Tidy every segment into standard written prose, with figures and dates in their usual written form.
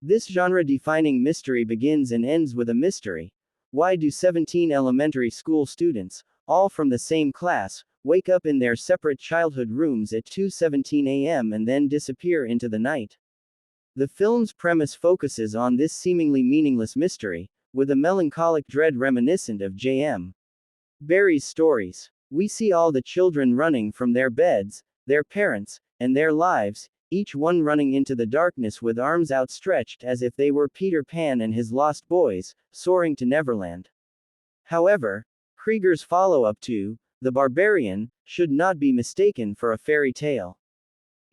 This genre-defining mystery begins and ends with a mystery. Why do 17 elementary school students, all from the same class, wake up in their separate childhood rooms at 2:17 a.m. and then disappear into the night? The film's premise focuses on this seemingly meaningless mystery, with a melancholic dread reminiscent of J.M. Barrie's stories. We see all the children running from their beds, their parents, and their lives, each one running into the darkness with arms outstretched as if they were Peter Pan and his lost boys, soaring to Neverland. However, Krieger's follow-up to The Barbarian should not be mistaken for a fairy tale.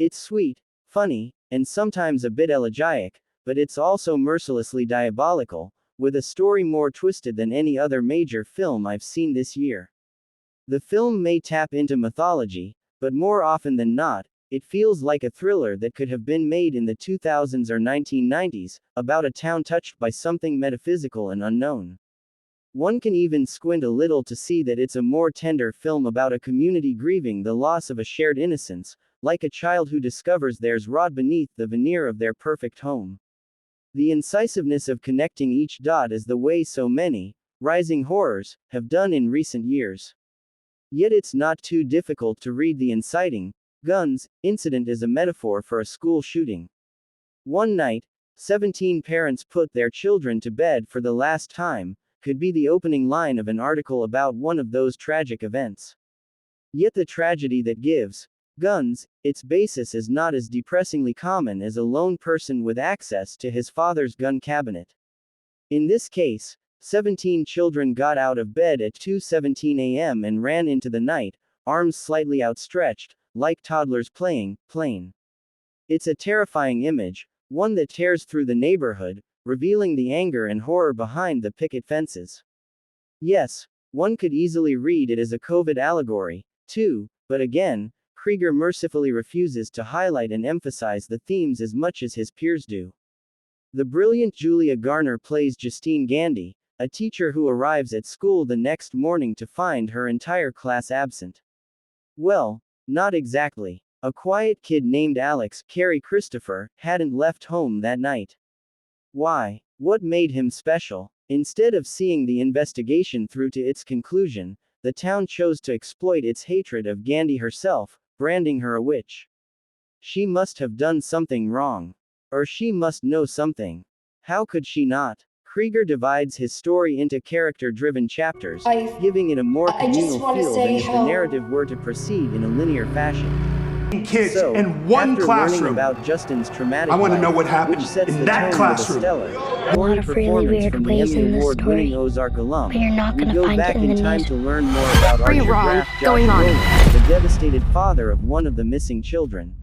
It's sweet, funny, and sometimes a bit elegiac, but it's also mercilessly diabolical, with a story more twisted than any other major film I've seen this year. The film may tap into mythology, but more often than not, it feels like a thriller that could have been made in the 2000s or 1990s, about a town touched by something metaphysical and unknown. One can even squint a little to see that it's a more tender film about a community grieving the loss of a shared innocence, like a child who discovers theirs rot beneath the veneer of their perfect home. The incisiveness of connecting each dot is the way so many rising horrors have done in recent years. Yet it's not too difficult to read the inciting guns incident as a metaphor for a school shooting. One night, 17 parents put their children to bed for the last time, could be the opening line of an article about one of those tragic events. Yet the tragedy that gives guns its basis is not as depressingly common as a lone person with access to his father's gun cabinet. In this case, 17 children got out of bed at 2:17 a.m. and ran into the night, arms slightly outstretched, like toddlers playing plain. It's a terrifying image, one that tears through the neighborhood, revealing the anger and horror behind the picket fences. Yes, one could easily read it as a COVID allegory, too, but again, Krieger mercifully refuses to highlight and emphasize the themes as much as his peers do. The brilliant Julia Garner plays Justine Gandy, a teacher who arrives at school the next morning to find her entire class absent. Well, not exactly. A quiet kid named Alex, Carrie Christopher, hadn't left home that night. Why? What made him special? Instead of seeing the investigation through to its conclusion, the town chose to exploit its hatred of Gandy herself, branding her a witch. She must have done something wrong. Or she must know something. How could she not? Krieger divides his story into character-driven chapters, giving it a more communal feel than if the narrative were to proceed in a linear fashion. Kids So, in one after classroom. learning about Justin's traumatic I want to life, know what happened which sets in the that tone classroom. with a stellar, A gory lot of really performance weird from the ways Emmy in this Award-winning story, Ozark alum, but you're not we gonna go find back it in in the time news. to learn more about Pretty Archer wrong. Graff Going Josh on. Brolin, the devastated father of one of the missing children.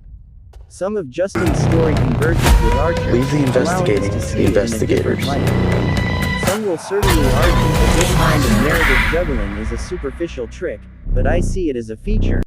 Some of Justin's story converges with Archer, Leave the investigating allowing us to to see the it in a different investigators. light. Some will certainly argue that this kind of narrative juggling is a superficial trick, but I see it as a feature.